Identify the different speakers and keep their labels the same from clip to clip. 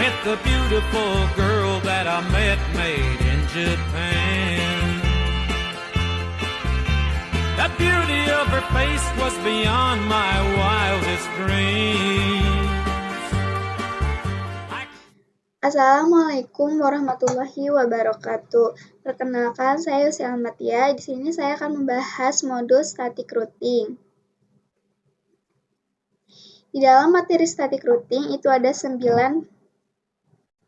Speaker 1: with the beautiful girl that I met made in Japan. The beauty of her face was beyond my wildest dreams.
Speaker 2: Assalamualaikum warahmatullahi wabarakatuh. Perkenalkan, saya Usi Almatia. Di sini saya akan membahas modul static routing. Di dalam materi static routing itu ada 9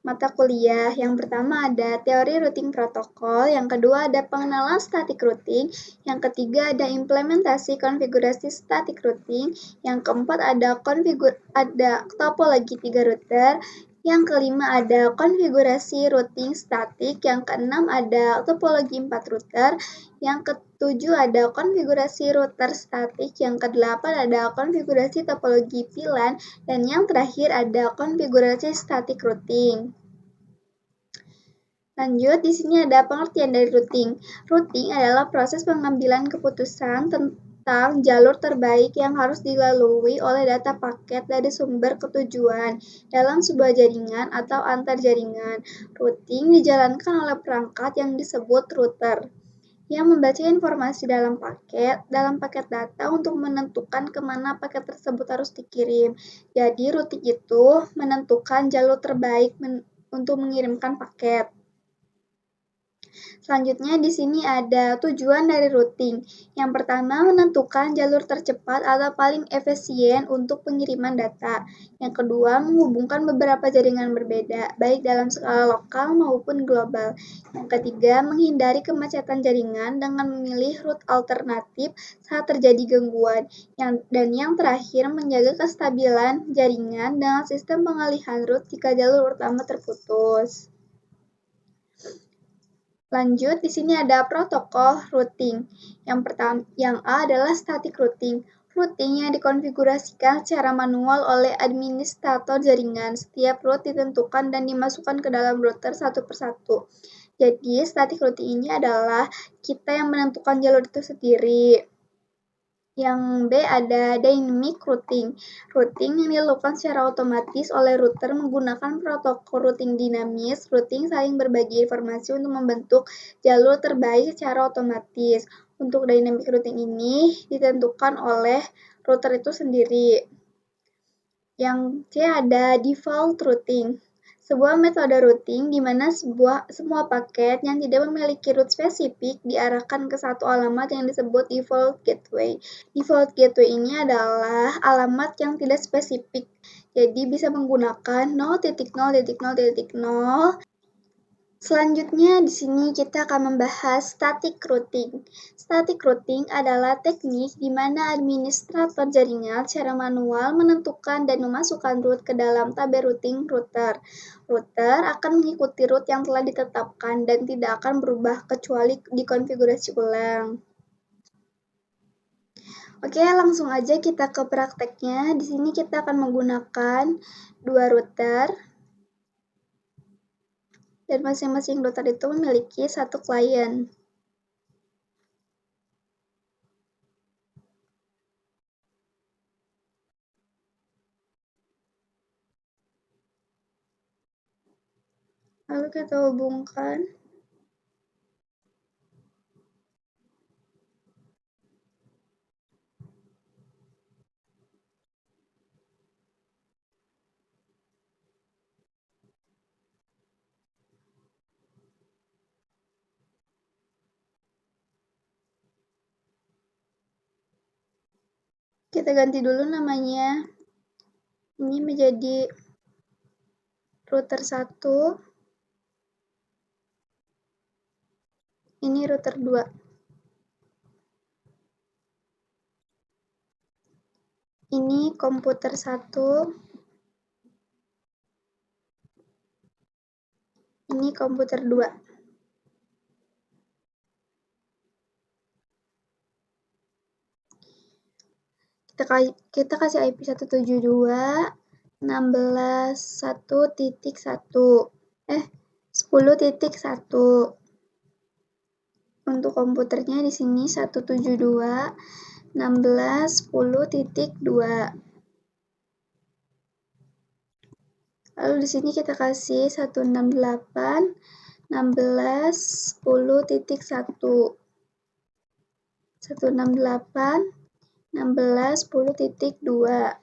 Speaker 2: mata kuliah. Yang pertama ada teori routing protokol, yang kedua ada pengenalan static routing, yang ketiga ada implementasi konfigurasi static routing, yang keempat ada topologi 3 router, yang kelima ada konfigurasi routing statik, yang keenam ada topologi 4 router, yang ketujuh ada konfigurasi router statik, yang kedelapan ada konfigurasi topologi VLAN, dan yang terakhir ada konfigurasi static routing. Lanjut, di sini ada pengertian dari routing. Routing adalah proses pengambilan keputusan tentang jalur terbaik yang harus dilalui oleh data paket dari sumber ke tujuan dalam sebuah jaringan atau antar jaringan. Routing dijalankan oleh perangkat yang disebut router yang membaca informasi dalam paket data untuk menentukan kemana paket tersebut harus dikirim. Jadi routing itu menentukan jalur terbaik untuk mengirimkan paket. Selanjutnya di sini ada tujuan dari routing. Yang pertama, menentukan jalur tercepat atau paling efisien untuk pengiriman data. Yang kedua, menghubungkan beberapa jaringan berbeda, baik dalam skala lokal maupun global. Yang ketiga, menghindari kemacetan jaringan dengan memilih route alternatif saat terjadi gangguan. Dan yang terakhir, menjaga kestabilan jaringan dengan sistem pengalihan route jika jalur utama terputus. Lanjut, di sini ada protokol routing. Yang A adalah static routing. Routing yang dikonfigurasikan secara manual oleh administrator jaringan. Setiap route ditentukan dan dimasukkan ke dalam router satu persatu. Jadi, static routing ini adalah kita yang menentukan jalur itu sendiri. Yang B ada dynamic routing. Routing yang dilakukan secara otomatis oleh router menggunakan protokol routing dinamis. Routing saling berbagi informasi untuk membentuk jalur terbaik secara otomatis. Untuk dynamic routing ini ditentukan oleh router itu sendiri. Yang C ada default routing. Sebuah metode routing di mana semua paket yang tidak memiliki route spesifik diarahkan ke satu alamat yang disebut default gateway. Default gateway ini adalah alamat yang tidak spesifik, jadi bisa menggunakan 0.0.0.0. Selanjutnya di sini kita akan membahas static routing. Static routing adalah teknik di mana administrator jaringan secara manual menentukan dan memasukkan route ke dalam tabel routing router. Router akan mengikuti route yang telah ditetapkan dan tidak akan berubah kecuali dikonfigurasi ulang. Oke, langsung aja kita ke prakteknya. Di sini kita akan menggunakan 2 router. Dan masing-masing router itu memiliki 1 klien. Lalu kita hubungkan. Kita ganti dulu namanya. Ini menjadi router 1. Ini router 2. Ini komputer 1. Ini komputer 2. Kita kasih IP 172.168.1.10.1. Untuk komputernya di sini 172.16.10.2. Lalu di sini kita kasih 168, 16, 10.1. 168, 16, 10.2.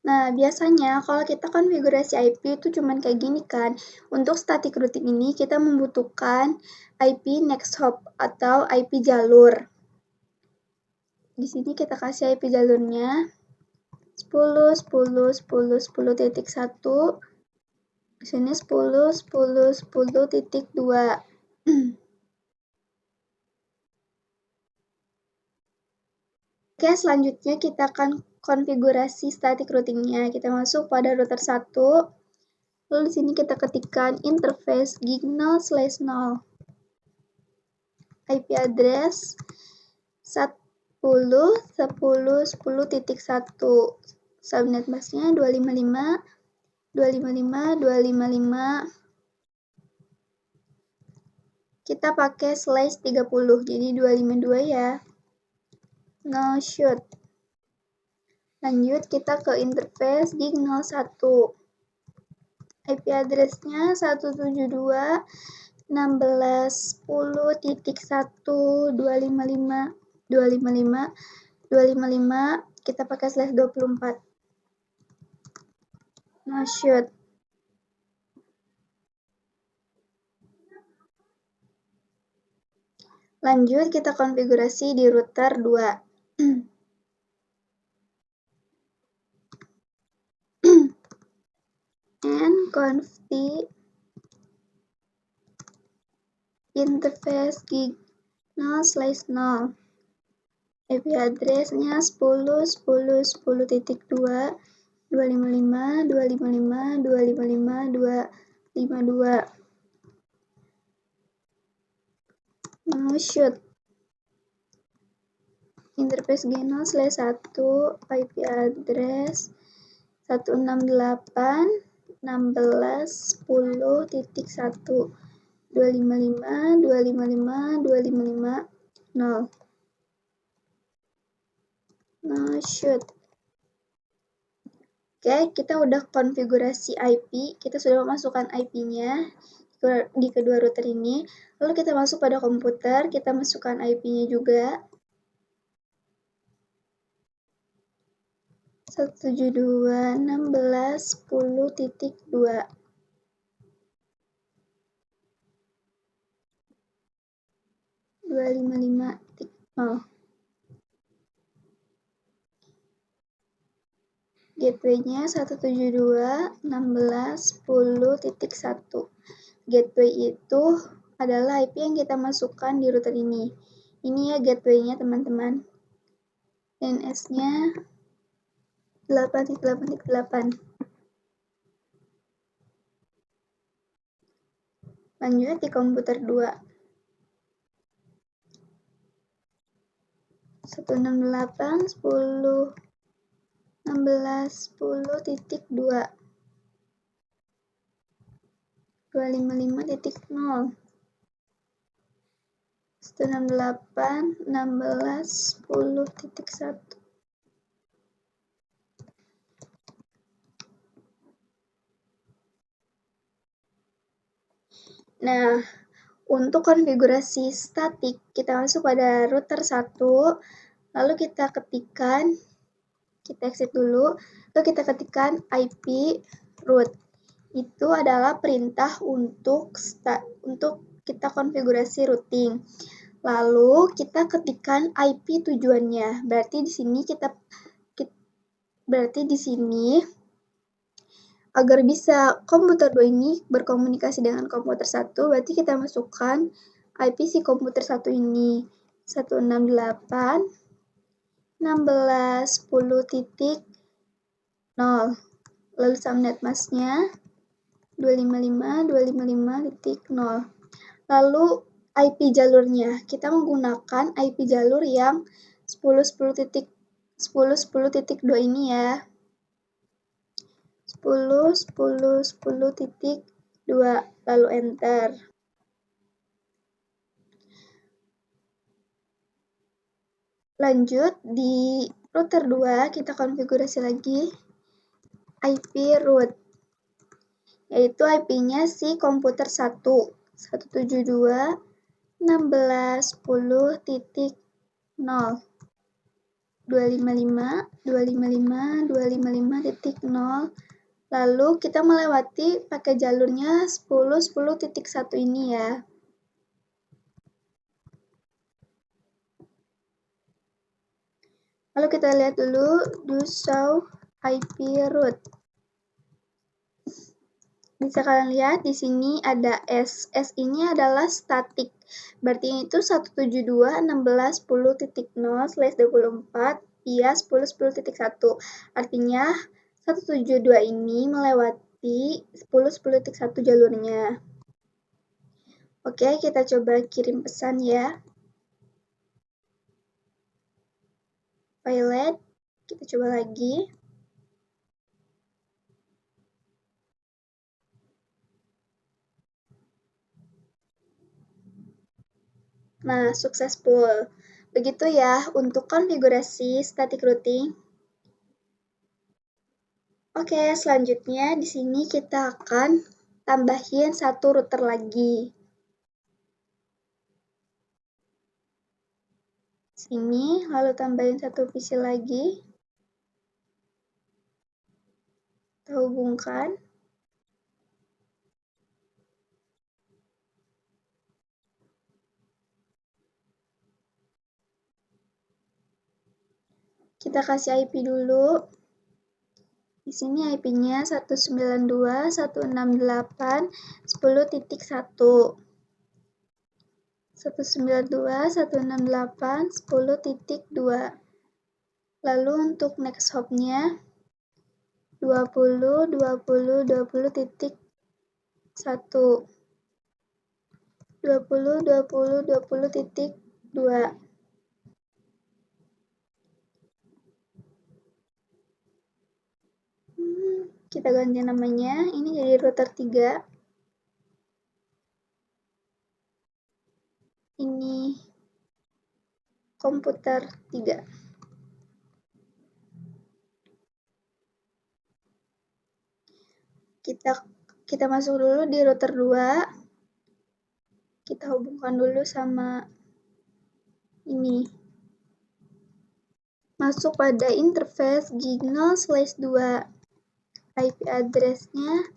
Speaker 2: Nah, biasanya kalau kita konfigurasi IP itu cuman kayak gini kan. Untuk static routing ini kita membutuhkan IP next hop atau IP jalur. Di sini kita kasih IP jalurnya 10, 10, 10, 10.1. Di sini 10, 10, 10.2. Oke, selanjutnya kita akan konfigurasi static routingnya. Kita masuk pada router 1. Lalu di sini kita ketikkan interface gig 0/0. IP address 10, 10, 10.1. Subnet busnya 255, 255, 255. Kita pakai /30, jadi 252 ya. No shoot. Lanjut kita ke interface gig 01. IP address-nya 172, 16, 10.1, 255, 255, 255. Kita pakai /24. No shoot. Lanjut kita konfigurasi di router 2. nconfig interface gig 0/0. IP address-nya 10, 10, 10.2, 255, 255, 255, 252. No shoot. Interface gig 0/1, IP address 168, 16, 10.1, 255, 255, 255, 0. No shoot. Oke, kita udah konfigurasi IP, kita sudah memasukkan IP-nya di kedua router ini. Lalu kita masuk pada komputer, kita masukkan IP-nya juga. 172.16.10.2. 255.0. Gateway-nya 172.16.10.1. Gateway itu adalah IP yang kita masukkan di router ini. Ini ya gateway-nya teman-teman. DNS-nya 8.8.8. Lanjut di komputer 2. 168.10.16.10.2. 255.0. 168.16.10.1. Nah, untuk konfigurasi statik, kita masuk pada router 1, lalu kita ketikkan, kita exit dulu, lalu kita ketikkan IP root. Itu adalah perintah untuk kita konfigurasi routing. Lalu kita ketikkan IP tujuannya. Berarti di sini agar bisa komputer 2 ini berkomunikasi dengan komputer 1, berarti kita masukkan IP si komputer 1 ini 168, 16, 10.0. Lalu subnet masknya 255, 255.0. Lalu IP jalurnya, kita menggunakan IP jalur yang 10.10.2 ini ya. 10, 10, 10.2, lalu enter. Lanjut, di router 2 kita konfigurasi lagi IP root, yaitu IP-nya si komputer 1, 172.16.10.0, 255.255.255.0. Lalu kita melewati pakai jalurnya 10.10.1 ini ya. Lalu kita lihat dulu do show IP root. Bisa kalian lihat di sini ada S. S ini adalah static. Berarti itu 172.16.10.0/24 via 10.10.1. Artinya 172 ini melewati 10.10.1 jalurnya. Oke, kita coba kirim pesan ya. Pilot, kita coba lagi. Nah, successful. Begitu ya untuk konfigurasi static routing. Oke, selanjutnya di sini kita akan tambahin satu router lagi. Sini, lalu tambahin satu PC lagi. Kita hubungkan. Kita kasih IP dulu. Di sini IP-nya 192.168.10.1. 192.168.10.2. Lalu untuk next hop-nya 20.20.20.1. 20.20.20.2. Kita ganti namanya, ini jadi router 3. Ini komputer 3. Kita masuk dulu di router 2. Kita hubungkan dulu sama ini. Masuk pada interface G0/2. IP address-nya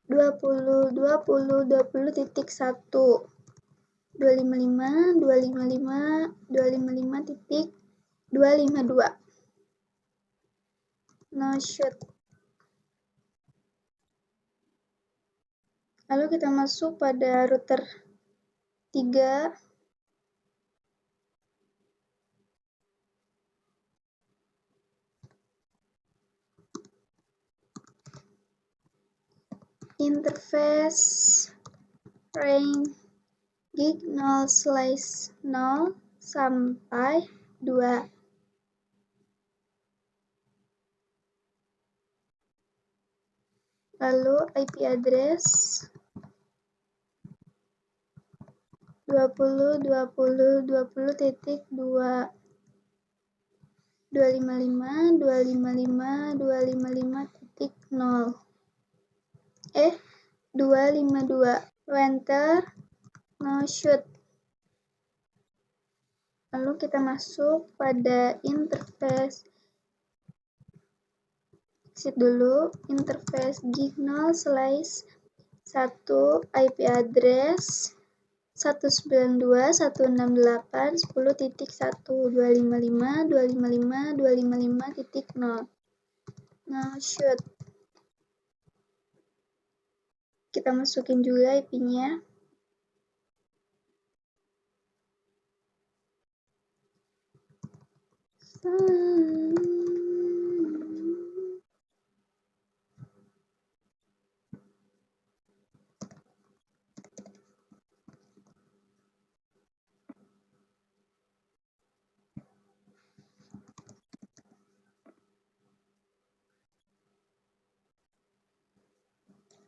Speaker 2: 20.20.20.1. 255.255.255.252. No shoot. Lalu kita masuk pada router 3. Interface range gig 0/0 sampai 2. Lalu IP address 20.20.20.2. 255.255.255.0. 252. Enter. No shoot. Lalu kita masuk pada interface. Exit dulu. Interface gig 0/1 IP address 192.168.10.1. 255.255.255.0. Nah, shoot. Kita masukin juga IP-nya.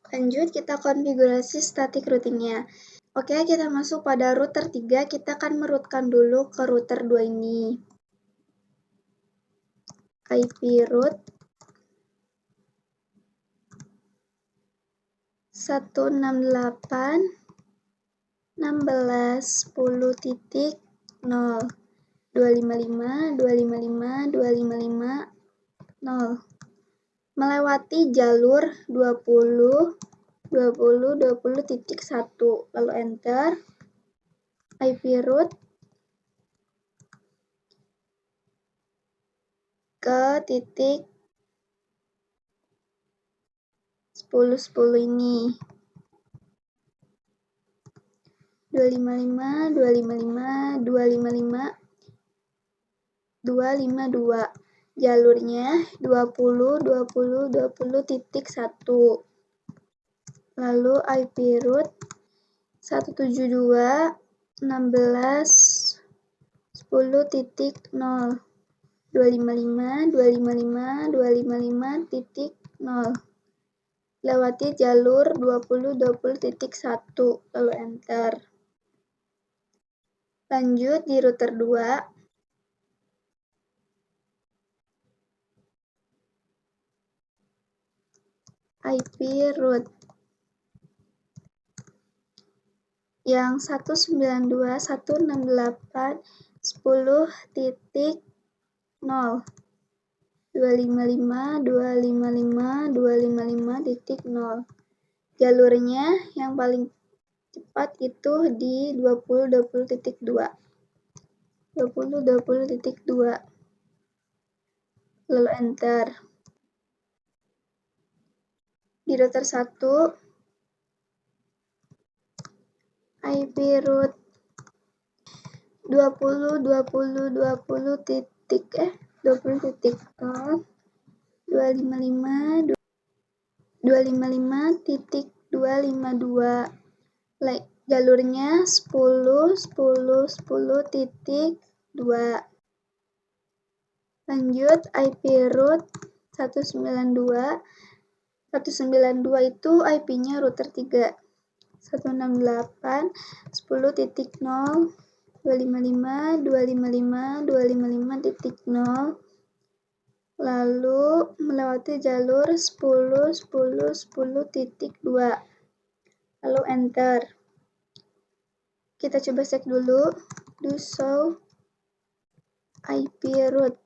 Speaker 2: Lanjut, kita konfigurasi static routing-nya. Oke, kita masuk pada router 3, kita akan meroutkan dulu ke router 2 ini. IP root 168.16.10.0 255.255.255.0 melewati jalur 20.20.20.1 lalu enter. IP root ke titik 10.10 ini 255.255.255.252 jalurnya 20.20.20.1 lalu IP root 172.16.10.0 255.255.255.0 lewati jalur 20.20.1 lalu enter. Lanjut di router 2 IP root yang 192.168.10.0 255.255.255.0 jalurnya yang paling cepat itu di 20.20.2 20.20.2 lalu enter. Di router 1 IP root 20.20.20.255.252 jalurnya 10.10.10.2 lanjut IP root 192 itu IP-nya router 3 168.10.0 255.255.255.0 lalu melewati jalur 10.10.10.2 lalu enter. Kita coba cek dulu do show IP root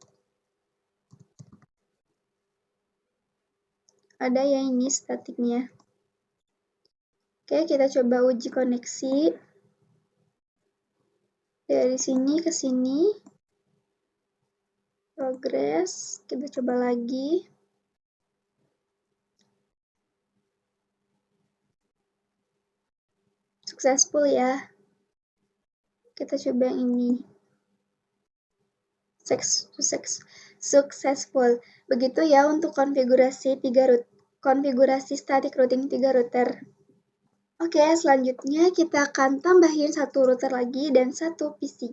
Speaker 2: ada ya ini statiknya. Oke, kita coba uji koneksi dari sini ke sini. Progress, kita coba lagi. Successful ya. Kita coba yang ini. Successful. Begitu ya untuk konfigurasi static routing 3 router. Oke, selanjutnya kita akan tambahin satu router lagi dan satu PC.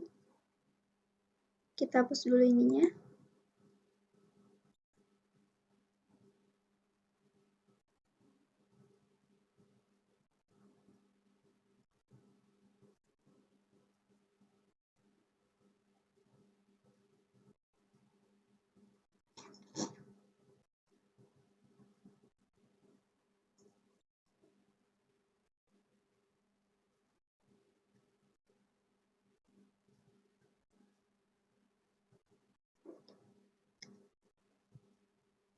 Speaker 2: Kita hapus dulu ininya.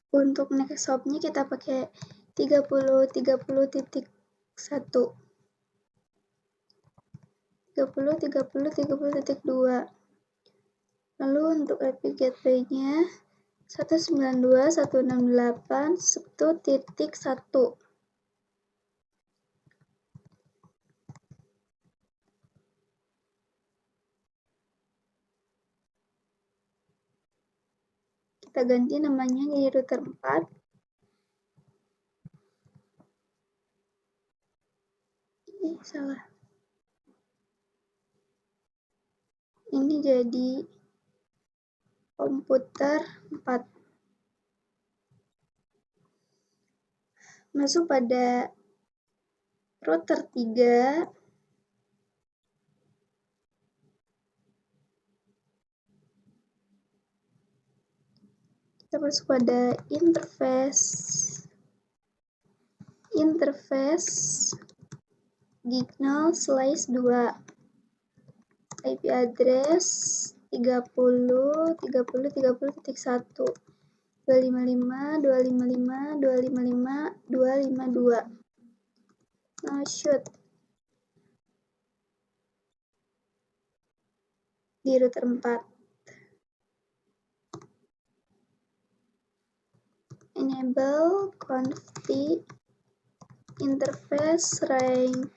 Speaker 2: Untuk next hop-nya kita pakai 30.30.1. 30.30.30.2. Lalu untuk IP gateway-nya 192.168.1.1. Kita ganti namanya jadi router 4. Ini salah. Ini jadi komputer 4. Masuk pada router 3. kita masuk pada interface Gignal/2 IP address 30.30.30.1 255.255.255.252. Now shoot di router 4. Enable config interface range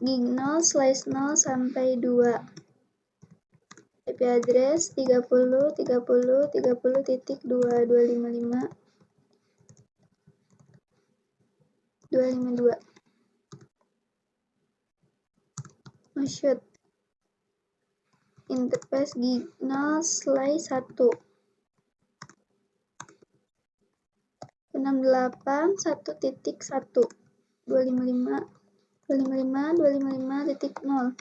Speaker 2: Gignal/0 sampai 2. IP address 30.30.30.255.252. Shoot interface Gignal/1 68.1.1 255.255.255.0.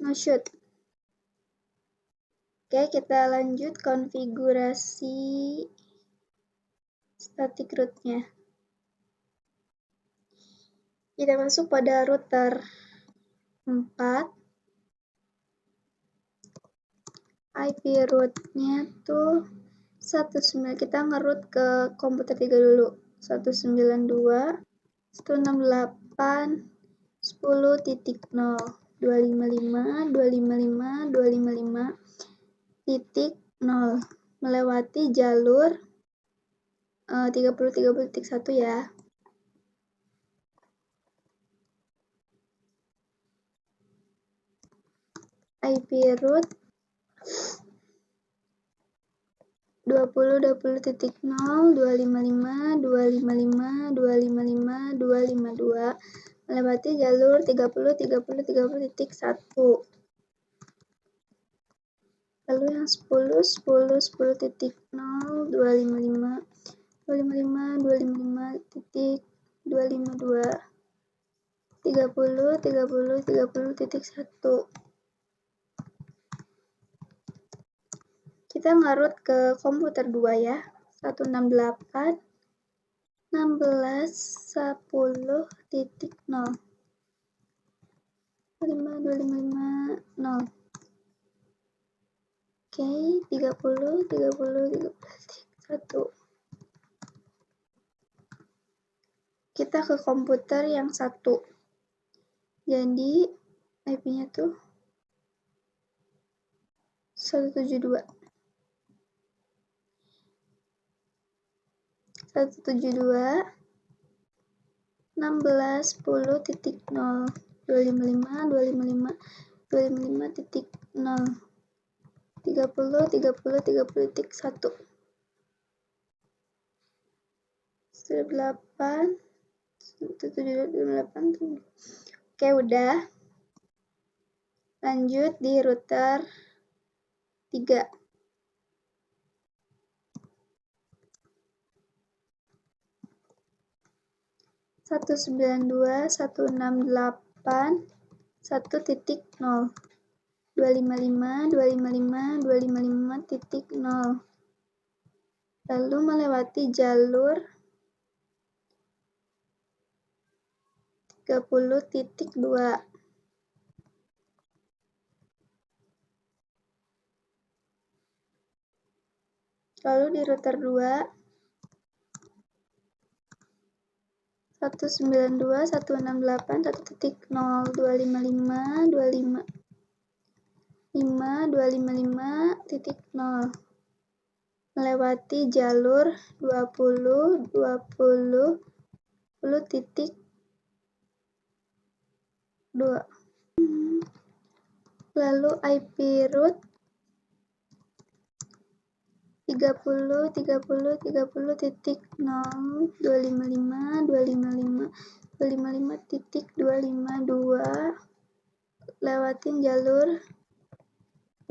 Speaker 2: No shoot. Oke, kita lanjut konfigurasi static root-nya. Kita masuk pada router 4. IP root-nya tuh 19, kita nge-root ke komputer 3 dulu. 192.168.10.0 255.255.255.0 melewati jalur 30.30.1 ya. IP root 20.20.0 255.255.255.252 melewati jalur 30.30.30.1. Lalu yang 10.10.10.0 255.255.252 30.30.30.1. Kita nge-root ke komputer 2 ya. 168.16.10.0 255.0. Oke, 30.30.30.1. Kita ke komputer yang 1. Jadi IP-nya tuh 172. 172.16.10.0 255.255.255.0 30.30.30.1. 8 178. Oke, udah. Lanjut di router 3. Satu 255.0 lalu melewati jalur 30.2. Lalu di router 2 192.168.255.255.0 melewati jalur 20.20.10.2. Lalu IP root 30.30.30.0 255.255.255.252 lewatin jalur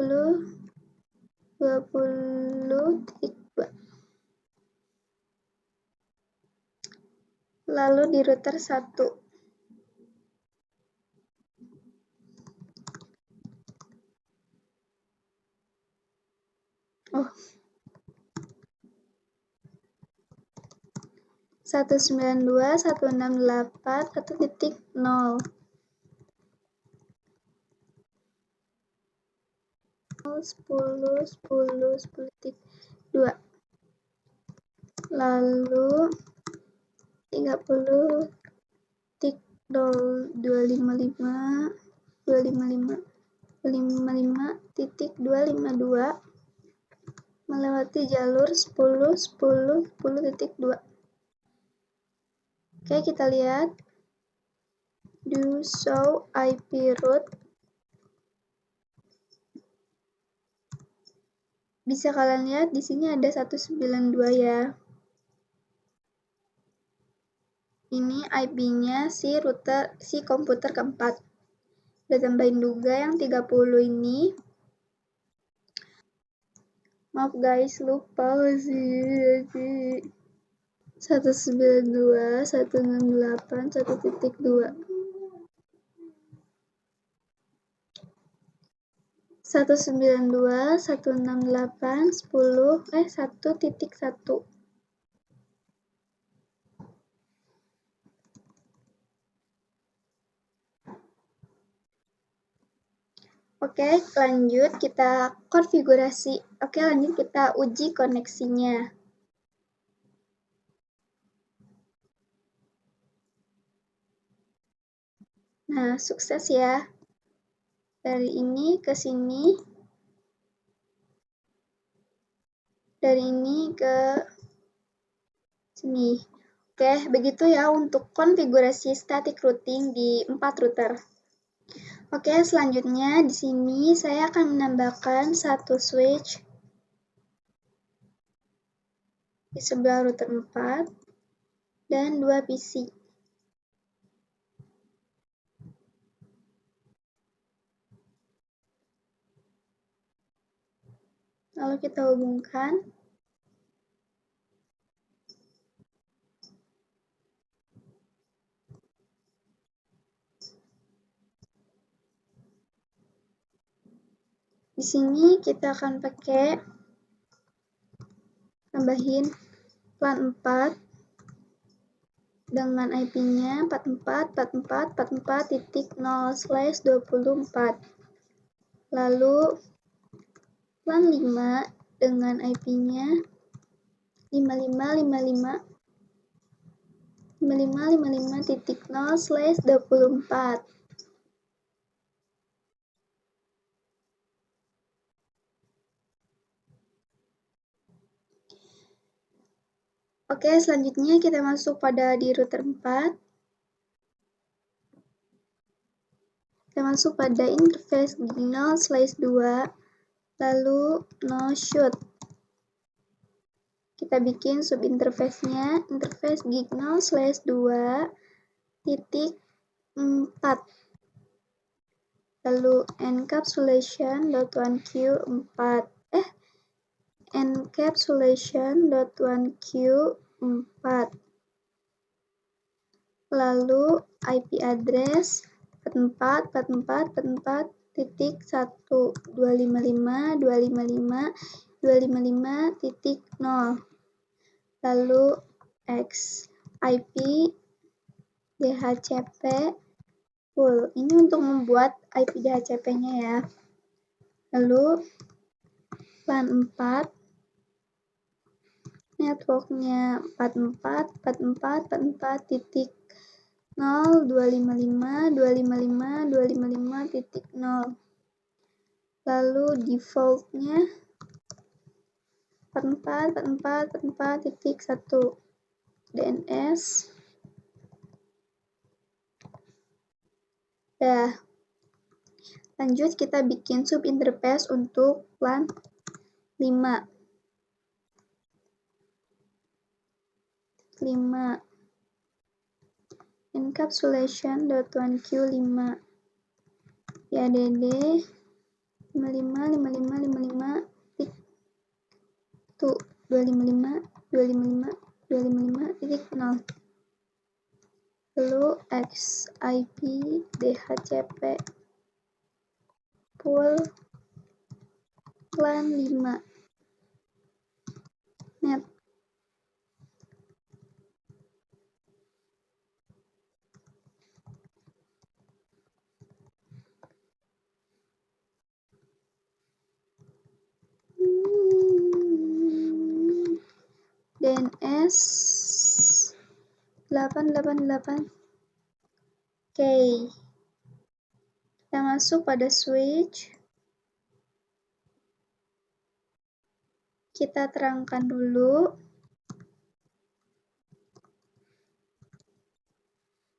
Speaker 2: 20.20.2. Lalu di router 1 192.168.1.0 10.10.10.2 lalu 30.255.255.255.252 melewati jalur 10.10.10.2. Oke, kita lihat do show IP route. Bisa kalian lihat di sini ada 192 ya. Ini IP-nya si router si komputer keempat. Udah tambahin juga yang 30 ini. Maaf guys, lupa sih. 192.168.1.2 192.168.1.1. Oke, lanjut kita konfigurasi. Oke, lanjut kita uji koneksinya. Nah, sukses ya. Dari ini ke sini. Dari ini ke sini. Oke, begitu ya untuk konfigurasi static routing di 4 router. Oke, selanjutnya di sini saya akan menambahkan satu switch di sebelah router 4 dan 2 PC. Lalu kita hubungkan. Di sini kita akan pakai tambahin LAN 4 dengan IP-nya 44.44.44.0/24. Lalu LAN 5 dengan IP-nya 55.0/24. Oke, selanjutnya kita masuk pada di router 4. Kita masuk pada interface Signal/2, lalu no shoot. Kita bikin subinterface-nya, interface Signal/2 titik 4. Lalu encapsulation.1q4. Encapsulation.1q4. Lalu IP address 44.44.44.255.255.255.0. Lalu X IP DHCP full. Ini untuk membuat IP DHCP-nya ya. Lalu LAN 4 networknya 44.44.44.0.255.255.255.0. Lalu defaultnya 44.44.44.1 DNS. Dah. Lanjut kita bikin subinterface untuk LAN 5. 5 encapsulation.1q5 YDD 555555 tuh 255.255.255.0. Lalu X IP DHCP full LAN 5 net. minus 888. Oke. Kita masuk pada switch. Kita terangkan dulu.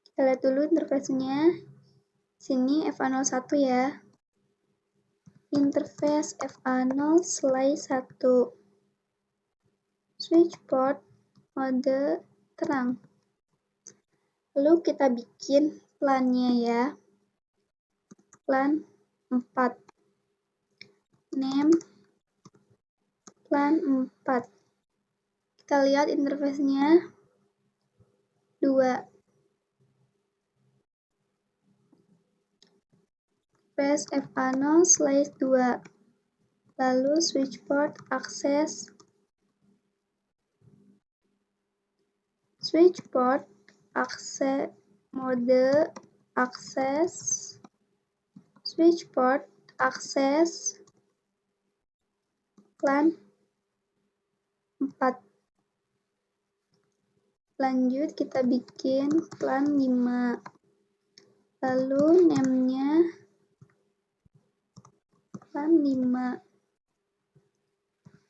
Speaker 2: Kita lihat dulu interface-nya. Sini FA01 ya. Interface FA0/1. Switch port mode terang. Lalu kita bikin plannya ya. Plan 4. Name plan 4. Kita lihat interface-nya 2. Press FA0/2. Lalu switch port akses. Switch port akses mode akses. Switch port akses plan 4. Lanjut kita bikin plan 5. Lalu name-nya plan 5.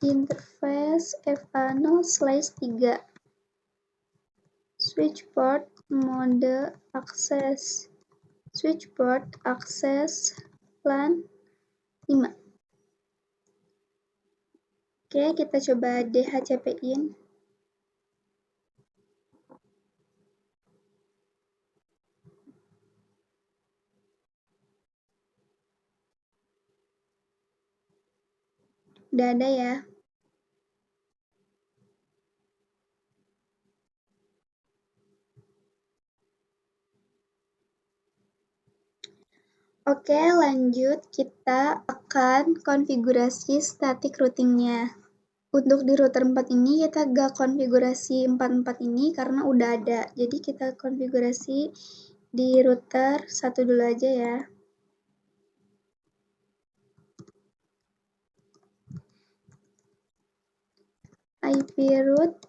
Speaker 2: Interface FA0/3. Switch port mode akses. Switch port akses plan 5. Oke, kita coba DHCP-in. Udah ada ya. Oke, lanjut kita akan konfigurasi static routing-nya. Untuk di router 4 ini kita gak konfigurasi 44 ini karena udah ada. Jadi kita konfigurasi di router 1 dulu aja ya. IP root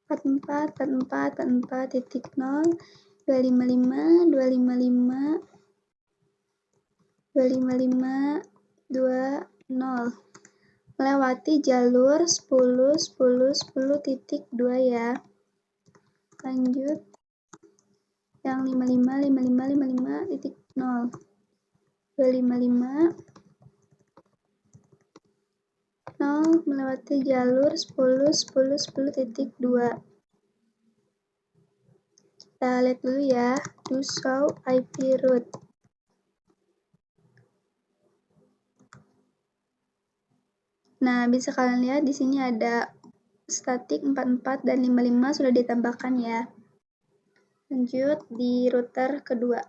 Speaker 2: 44.4.4.0.255.255.255.20 melewati jalur 10.10.10.2 ya. Lanjut yang 55.55.55.0 255 0 melewati jalur 10.10.10.2. Kita lihat dulu ya, do show IP root. Nah, bisa kalian lihat di sini ada static 44 dan 55 sudah ditambahkan ya. Lanjut di router kedua.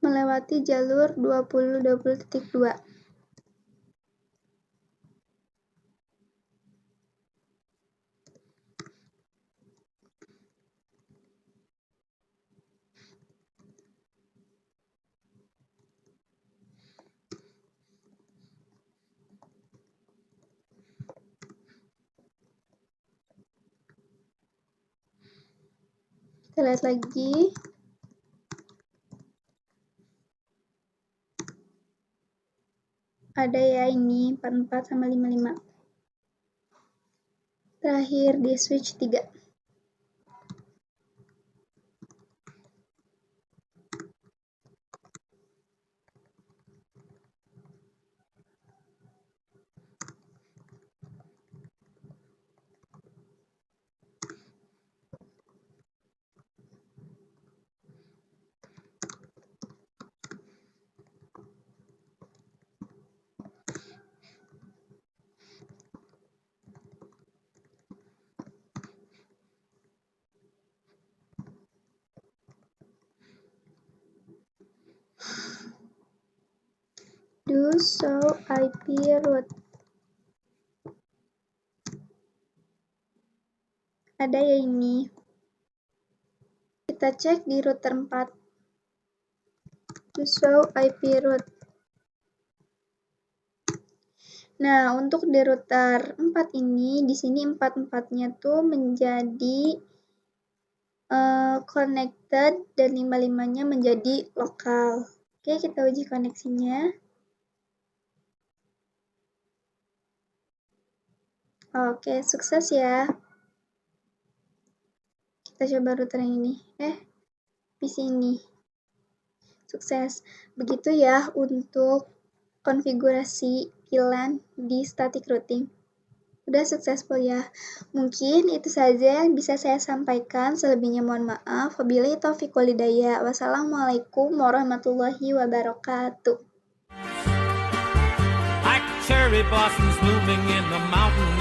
Speaker 2: Melewati jalur 20.20.2. Kita lihat lagi. Ada ya ini 44 sama 55. Terakhir di switch 3. show IP route. Ada ya ini. Kita cek di router 4. To show IP route. Nah, untuk di router 4 ini, di sini 4-4-nya tuh menjadi connected dan 5-5-nya menjadi lokal. Oke, kita uji koneksinya. Oke, sukses ya. Kita coba router yang ini. PC ini. Sukses. Begitu ya untuk konfigurasi VLAN di static routing. Udah successful ya. Mungkin itu saja yang bisa saya sampaikan. Selebihnya mohon maaf. Wabillahi taufiq walhidayah. Wassalamualaikum warahmatullahi wabarakatuh.
Speaker 1: Like cherry blossoms blooming in the mountains